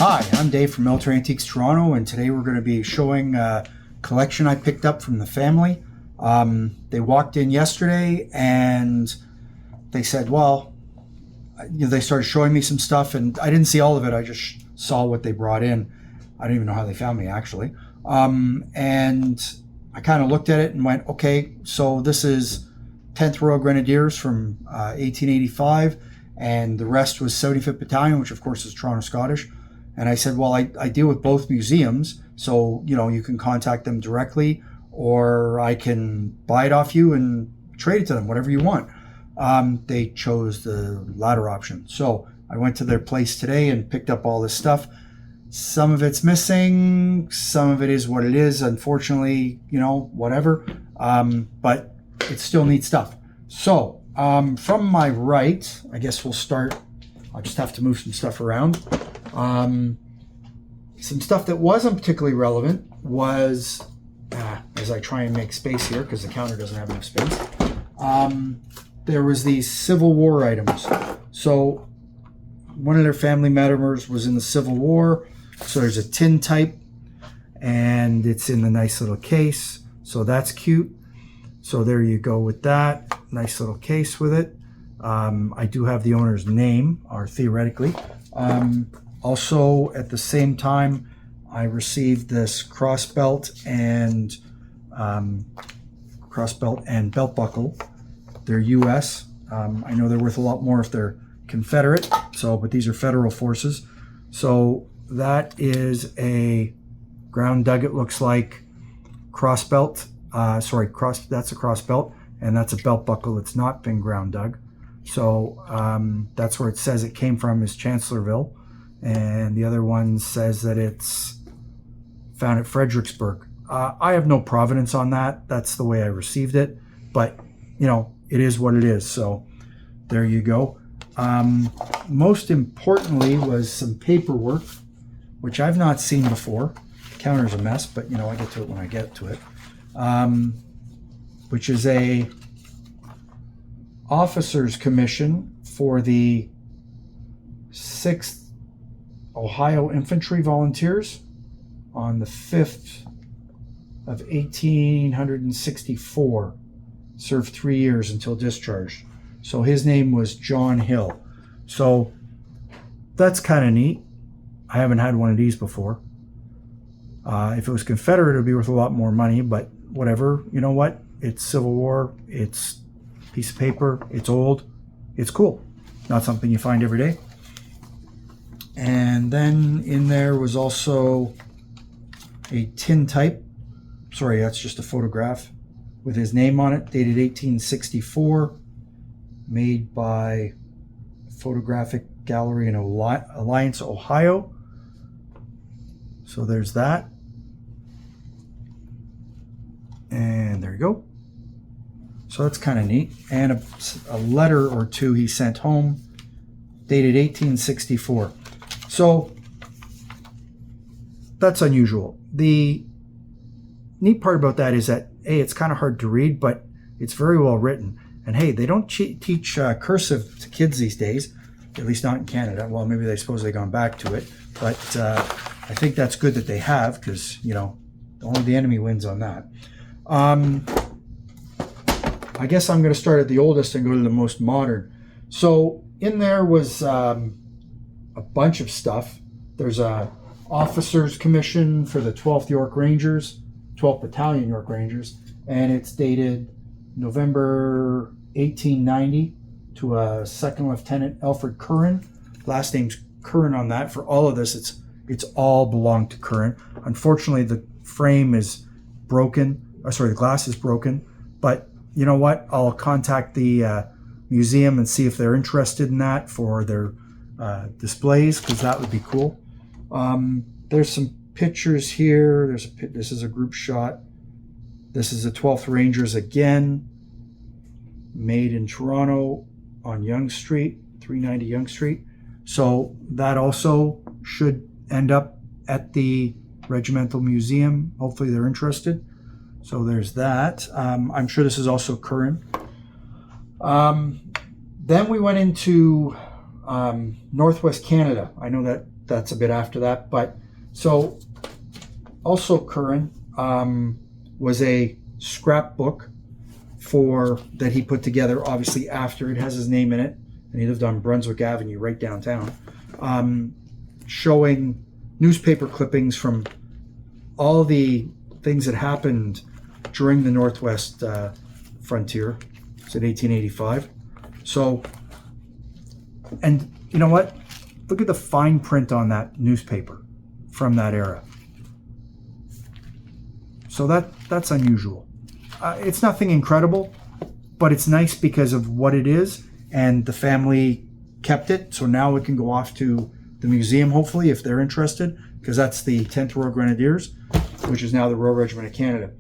Hi, I'm Dave from Military Antiques Toronto, and today we're going to be showing a collection I picked up from the family. They walked in yesterday and they said, well, they started showing me some stuff, and I didn't see all of it. I just saw what they brought in. I don't even know how they found me, actually. And I kind of looked at it and went, okay, so this is 10th Royal Grenadiers from 1885, and the rest was 75th Battalion, which of course is Toronto Scottish. And I said, well, I deal with both museums, so, you can contact them directly, or I can buy it off you and trade it to them, whatever you want. They chose the latter option. So I went to their place today and picked up all this stuff. Some of it's missing, some of it is what it is, unfortunately, whatever. But it's still neat stuff. So from my right, I guess we'll start. I'll just have to move some stuff around. Some stuff that wasn't particularly relevant was, as I try and make space here because the counter doesn't have enough space, there was these Civil War items. So one of their family members was in the Civil War, so there's a tin type, and it's in the nice little case, so that's cute. So there you go with that, nice little case with it. I do have the owner's name, or theoretically. Also, at the same time, I received this cross belt and belt buckle. They're U.S. I know they're worth a lot more if they're Confederate. But these are federal forces. So that is a ground dug. It looks like cross belt. That's a cross belt, and that's a belt buckle. It's not been ground dug. So that's where it says it came from, is Chancellorsville. And the other one says that it's found at Fredericksburg. I have no provenance on that. That's the way I received it. But, it is what it is. So there you go. Most importantly was some paperwork, which I've not seen before. The counter's a mess, but, I get to it when I get to it. Which is a officer's commission for the 6th Ohio Infantry Volunteers on the 5th of 1864. Served 3 years until discharge. So his name was John Hill. So that's kind of neat. I haven't had one of these before. If it was Confederate, it would be worth a lot more money, but whatever. You know what? It's Civil War. It's a piece of paper. It's old. It's cool. Not something you find every day. And then in there was also a tin type. Sorry, that's just a photograph with his name on it, dated 1864, made by Photographic Gallery in Alliance, Ohio. So there's that. And there you go. So that's kind of neat. And a letter or two he sent home, dated 1864. So that's unusual. The neat part about that is that, hey, it's kind of hard to read, but it's very well written. And hey, they don't teach cursive to kids these days, at least not in Canada. Well, maybe they suppose they've gone back to it, but I think that's good that they have, because only the enemy wins on that. I guess I'm going to start at the oldest and go to the most modern. So in there was a bunch of stuff. There's a officer's commission for the 12th York Rangers, 12th Battalion York Rangers, and it's dated November 1890 to a Second Lieutenant Alfred Curran. Last name's Curran on that. For all of this, it's all belonged to Curran. Unfortunately, the frame is broken. The glass is broken. But you know what? I'll contact the museum and see if they're interested in that for their displays, because that would be cool. There's some pictures here. This is a group shot. This is the 12th Rangers again, made in Toronto on Yonge Street, 390 Yonge Street. So that also should end up at the Regimental Museum. Hopefully they're interested. So there's that. I'm sure this is also current. Then we went into Northwest Canada. I know that that's a bit after that. But so also current was a scrapbook that he put together, obviously after. It has his name in it, and he lived on Brunswick Avenue right downtown, showing newspaper clippings from all the things that happened during the Northwest frontier. It's in 1885. So, and you know what? Look at the fine print on that newspaper from that era. So that's unusual. It's nothing incredible, but it's nice because of what it is, and the family kept it. So now it can go off to the museum, hopefully, if they're interested, because that's the 10th Royal Grenadiers, which is now the Royal Regiment of Canada.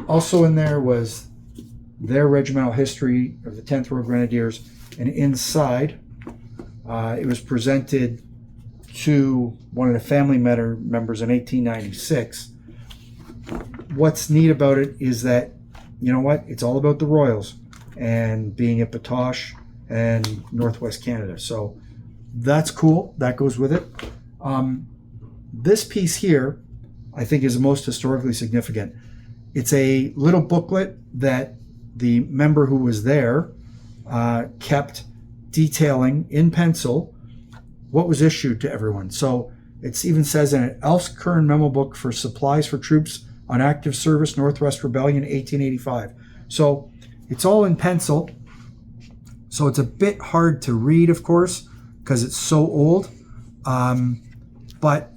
Also in there was their regimental history of the 10th Royal Grenadiers, and inside it was presented to one of the family members in 1896. What's neat about it is that, you know what, it's all about the Royals and being at Batoche and Northwest Canada. So that's cool. That goes with it. This piece here, I think, is the most historically significant. It's a little booklet that the member who was there kept detailing in pencil what was issued to everyone. So it even says in it, Elf's Current Memo Book for Supplies for Troops on Active Service, Northwest Rebellion, 1885. So it's all in pencil. So it's a bit hard to read, of course, because it's so old. But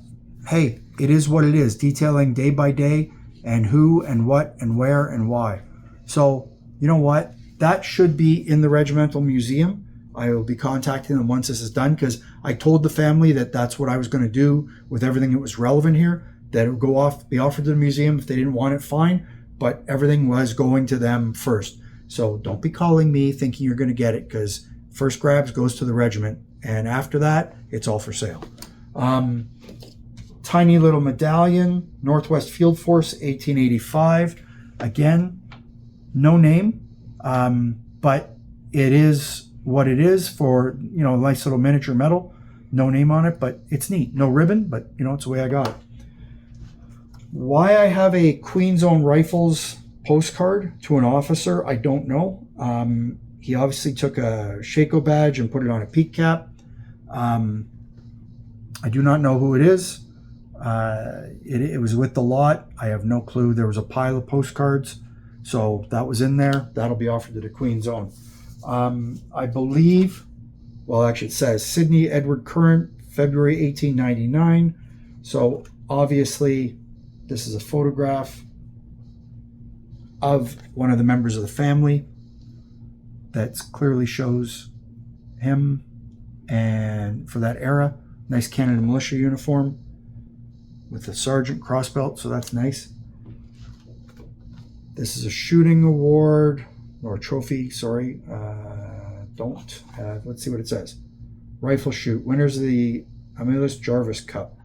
hey, it is what it is, detailing day by day and who and what and where and why. So you know what? That should be in the Regimental Museum. I will be contacting them once this is done, because I told the family that that's what I was going to do with everything that was relevant here, that it would go off, be offered to the museum. If they didn't want it, fine, but everything was going to them first. So don't be calling me thinking you're going to get it, because first grabs goes to the regiment, and after that, it's all for sale. Tiny little medallion, Northwest Field Force, 1885. Again, no name, but it is what it is for, you know, a nice little miniature medal. No name on it, but it's neat. No ribbon, but you know, it's the way I got it. Why I have a Queen's Own Rifles postcard to an officer, I don't know. He obviously took a Shako badge and put it on a peak cap. I do not know who it is. It was with the lot. I have no clue. There was a pile of postcards, so that was in there. That'll be offered to the Queen's Own. I believe, well, actually it says Sydney Edward Current, February 1899. So obviously this is a photograph of one of the members of the family that clearly shows him, and for that era, nice Canada militia uniform with the sergeant crossbelt, so that's nice. This is a shooting award, or trophy, sorry. Don't have, let's see what it says. Rifle shoot, winners of the Amelis Jarvis Cup.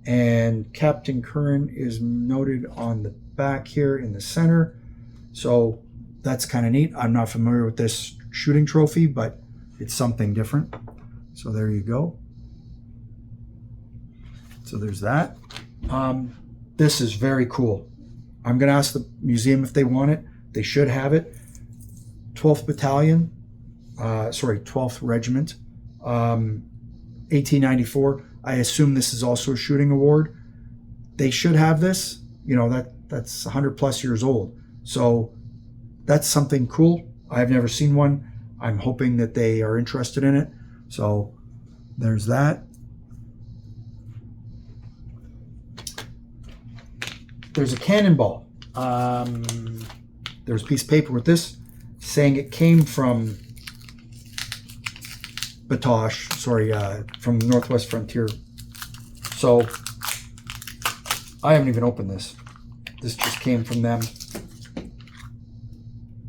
And Captain Curran is noted on the back here in the center. So that's kind of neat. I'm not familiar with this shooting trophy, but it's something different. So there you go. So there's that. This is very cool. I'm going to ask the museum if they want it. They should have it. 12th Battalion, 12th Regiment, 1894. I assume this is also a shooting award. They should have this. You know, that's 100 plus years old. So that's something cool. I've never seen one. I'm hoping that they are interested in it. So there's that. There's a cannonball. There's a piece of paper with this saying it came from Batoche, from the Northwest Frontier. So I haven't even opened this. This just came from them.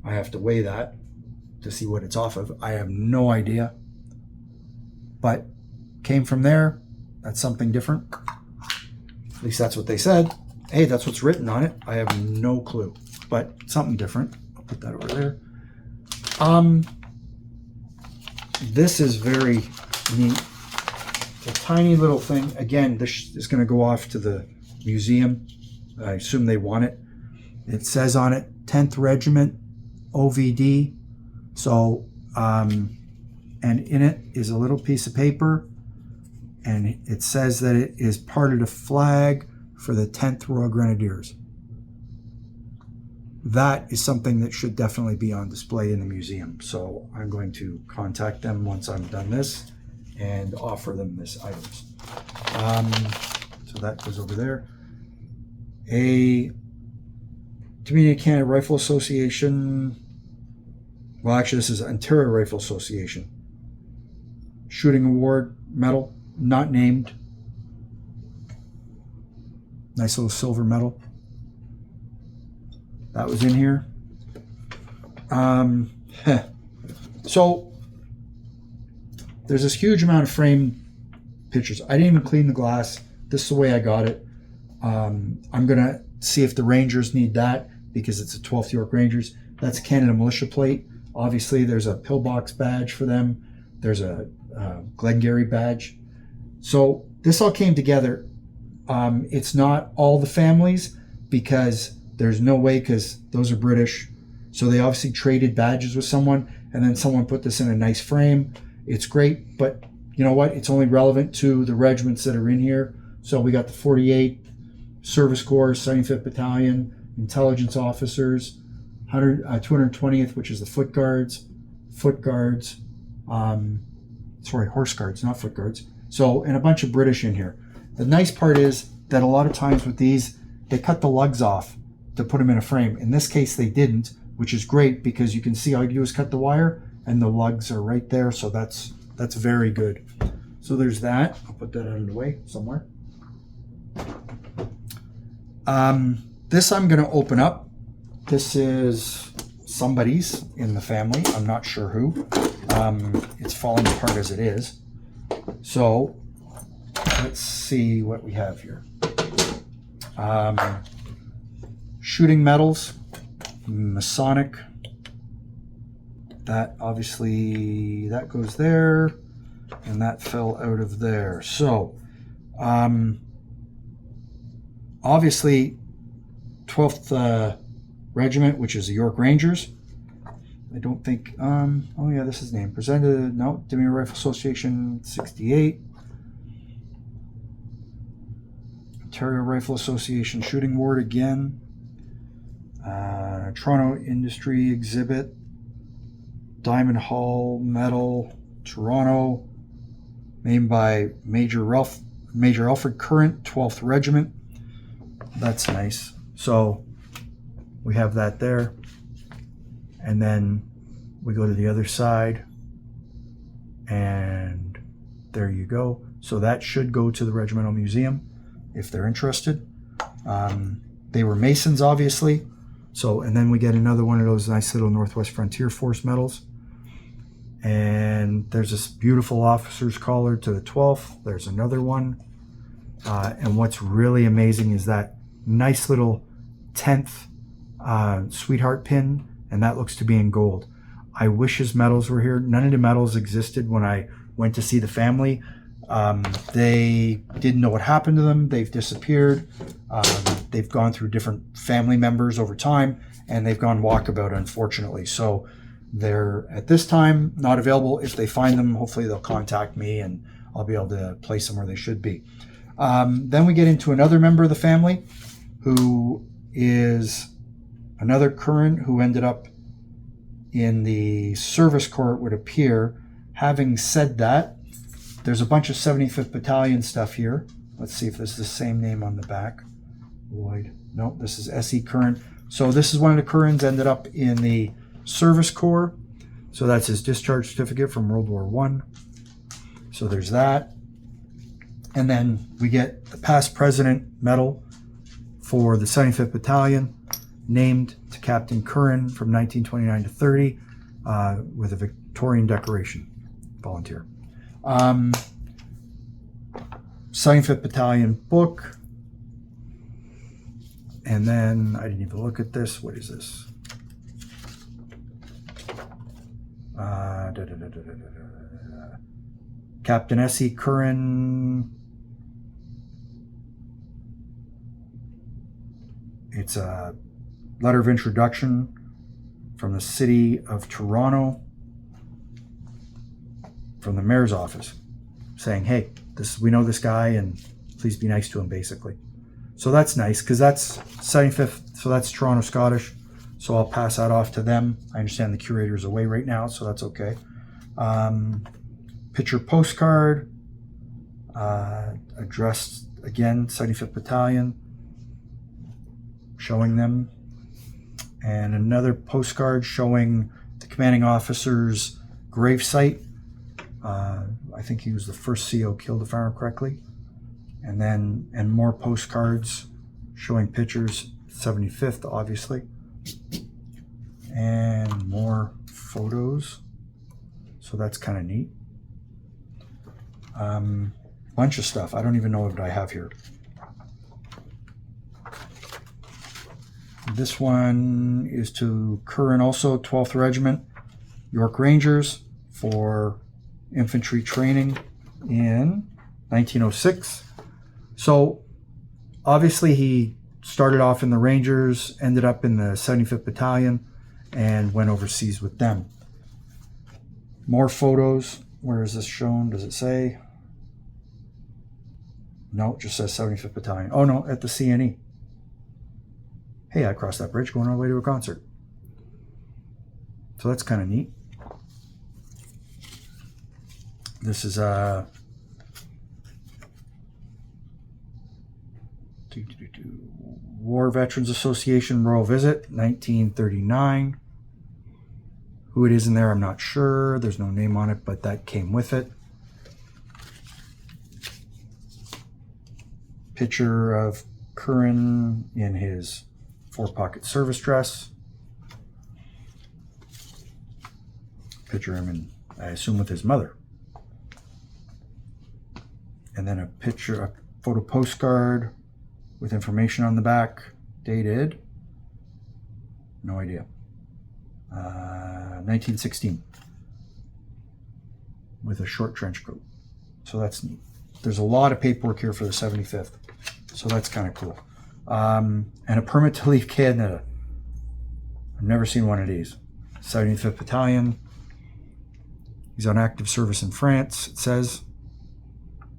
I have to weigh that to see what it's off of. I have no idea. But came from there. That's something different. At least that's what they said. Hey, that's what's written on it. I have no clue. But something different. I'll put that over there. This is very neat. tiny little thing. Again, this is going to go off to the museum. I assume they want it. It says on it 10th Regiment OVD. So, and in it is a little piece of paper, and it says that it is part of the flag for the 10th Royal Grenadiers. That is something that should definitely be on display in the museum. So I'm going to contact them once I'm done this and offer them this items. So that goes over there. A Community Canada Rifle Association. Well, actually, this is Ontario Rifle Association. Shooting Award medal, not named. Nice little silver medal. That was in here. So there's this huge amount of framed pictures. I didn't even clean the glass. This is the way I got it. I'm gonna see if the Rangers need that because it's a 12th York Rangers. That's a Canada Militia plate. Obviously, there's a pillbox badge for them. There's a Glengarry badge. So this all came together. It's not all the families because there's no way, because those are British. So they obviously traded badges with someone, and then someone put this in a nice frame. It's great, but you know what? It's only relevant to the regiments that are in here. So we got the 48th Service Corps, 75th Battalion, intelligence officers, 220th, which is the foot guards, horse guards, not foot guards. So, and a bunch of British in here. The nice part is that a lot of times with these, they cut the lugs off to put them in a frame. In this case, they didn't, which is great because you can see all you do is cut the wire and the lugs are right there. So that's very good. So there's that. I'll put that out of the way somewhere. This I'm going to open up. This is somebody's in the family. I'm not sure who. It's falling apart as it is. So let's see what we have here. Shooting medals, Masonic. That obviously, that goes there, and that fell out of there. So, obviously, 12th Regiment, which is the York Rangers. I don't think, oh yeah, this is named. Presented, no, Dominion Rifle Association 68. Ontario Rifle Association Shooting Award again. Toronto Industry Exhibit. Diamond Hall Medal, Toronto. Named by Major Alfred Current, 12th Regiment. That's nice. So we have that there. And then we go to the other side. And there you go. So that should go to the Regimental Museum if they're interested. They were Masons, obviously. So, and then we get another one of those nice little Northwest Frontier Force medals. And there's this beautiful officer's collar to the 12th. There's another one. And what's really amazing is that nice little 10th sweetheart pin, and that looks to be in gold. I wish his medals were here. None of the medals existed when I went to see the family. They didn't know what happened to them. They've disappeared. They've gone through different family members over time, and they've gone walkabout, unfortunately. So they're, at this time, not available. If they find them, hopefully they'll contact me, and I'll be able to place them where they should be. Then we get into another member of the family, who is another Curran who ended up in the Service Corps, it would appear. Having said that, there's a bunch of 75th Battalion stuff here. Let's see if this is the same name on the back. Lloyd. No, this is S.E. Curran. So this is one of the Currans, ended up in the Service Corps. So that's his discharge certificate from World War I. So there's that. And then we get the past president medal for the 75th Battalion, named to Captain Curran from 1929 to 30, with a Victorian decoration, volunteer. 75th Battalion book. And then, I didn't even look at this. What is this? Captain S.E. Curran. It's a letter of introduction from the city of Toronto, from the mayor's office, saying, hey, we know this guy and please be nice to him, basically. So that's nice, because that's 75th, so that's Toronto Scottish. So I'll pass that off to them. I understand the curator's away right now, so that's okay. Picture postcard, addressed again, 75th Battalion, showing them. And another postcard showing the commanding officer's gravesite. I think he was the first CO killed, if I remember correctly. And more postcards showing pictures, 75th, obviously. And more photos. So that's kind of neat. Bunch of stuff. I don't even know what I have here. This one is to Curran also, 12th Regiment, York Rangers, for infantry training in 1906. So obviously he started off in the Rangers, ended up in the 75th Battalion, and went overseas with them. More photos. Where is this shown? Does it say? No, it just says 75th Battalion. Oh no, at the CNE. Hey, I crossed that bridge going all the way to a concert. So that's kind of neat. This is War Veterans Association Royal Visit, 1939. Who it is in there, I'm not sure. There's no name on it, but that came with it. Picture of Curran in his four-pocket service dress. Picture him in, I assume, with his mother. And then a photo postcard with information on the back, dated, no idea, 1916, with a short trench coat. So that's neat. There's a lot of paperwork here for the 75th, so that's kind of cool. And a permit to leave Canada. I've never seen one of these. 75th Battalion. He's on active service in France, it says.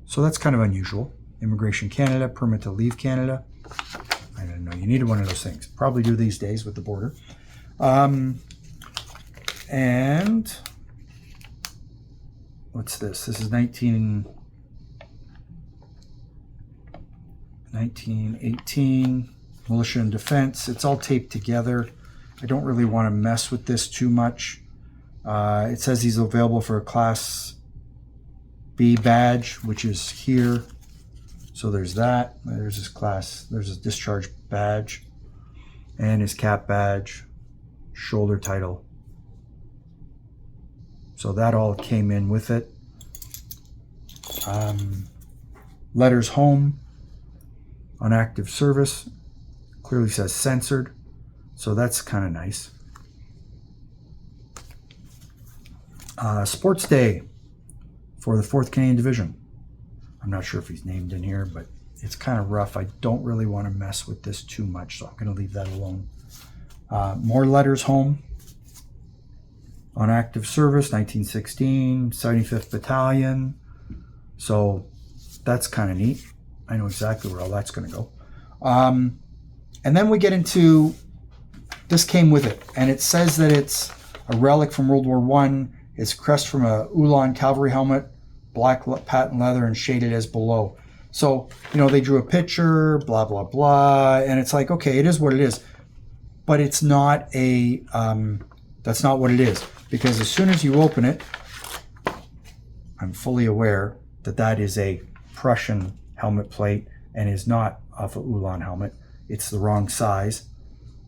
So that's kind of unusual. Immigration Canada, permit to leave Canada. I didn't know you needed one of those things. Probably do these days with the border. And what's this? This is 1918, militia and defense. It's all taped together. I don't really want to mess with this too much. It says he's available for a Class B badge, which is here. So there's that. There's his class. There's his discharge badge and his cap badge, shoulder title. So that all came in with it. Letters home on active service. Clearly says censored. So that's kind of nice. Sports Day for the 4th Canadian Division. I'm not sure if he's named in here, but it's kind of rough. I don't really want to mess with this too much, so I'm going to leave that alone. More letters home on active service, 1916, 75th Battalion. So that's kind of neat. I know exactly where all that's going to go. And then we get into, this came with it, and it says that it's a relic from World War I. It's crest from a Ulan cavalry helmet, black patent leather, and shaded as below. So, you know, they drew a picture, blah, blah, blah, and it's like, okay, it is what it is. But it's not a, that's not what it is. Because as soon as you open it, I'm fully aware that that is a Prussian helmet plate and is not of a Ulan helmet. It's the wrong size.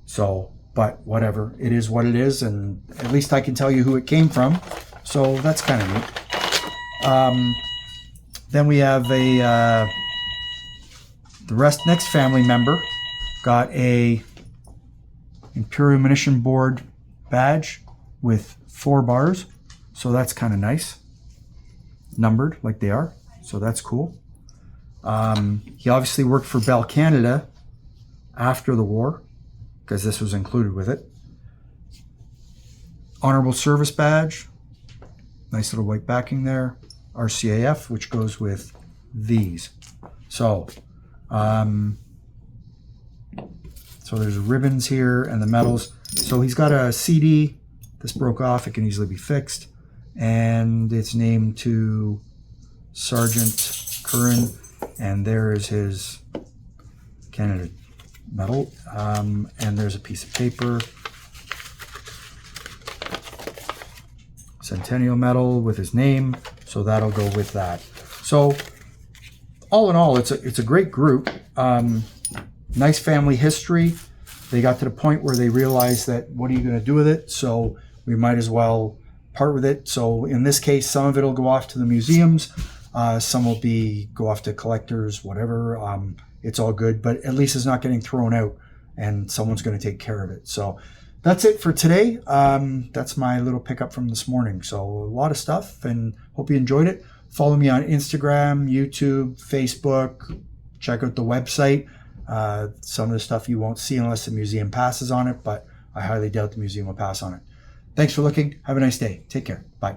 So, but whatever, it is what it is, and at least I can tell you who it came from. So that's kind of neat. Then we have the next family member got a Imperial Munition Board badge with 4 bars. So that's kind of nice. numbered like they are. So that's cool. He obviously worked for Bell Canada after the war, because this was included with it. Honorable Service Badge. Nice little white backing there. RCAF, which goes with these. So, so there's ribbons here and the medals. So he's got a CD. This broke off. It can easily be fixed. And it's named to Sergeant Curran. And there is his Canada medal. And there's a piece of paper. Centennial medal with his name. So that'll go with that. So all in all, it's a great group. Nice family history. They got to the point where they realized that what are you going to do with it? So we might as well part with it. So in this case, some of it will go off to the museums. Some will go off to collectors, whatever. It's all good, but at least it's not getting thrown out and someone's going to take care of it. So that's it for today. That's my little pickup from this morning. So a lot of stuff, and hope you enjoyed it. Follow me on Instagram, YouTube, Facebook. Check out the website. Some of the stuff you won't see unless the museum passes on it, but I highly doubt the museum will pass on it. Thanks for looking. Have a nice day. Take care. Bye.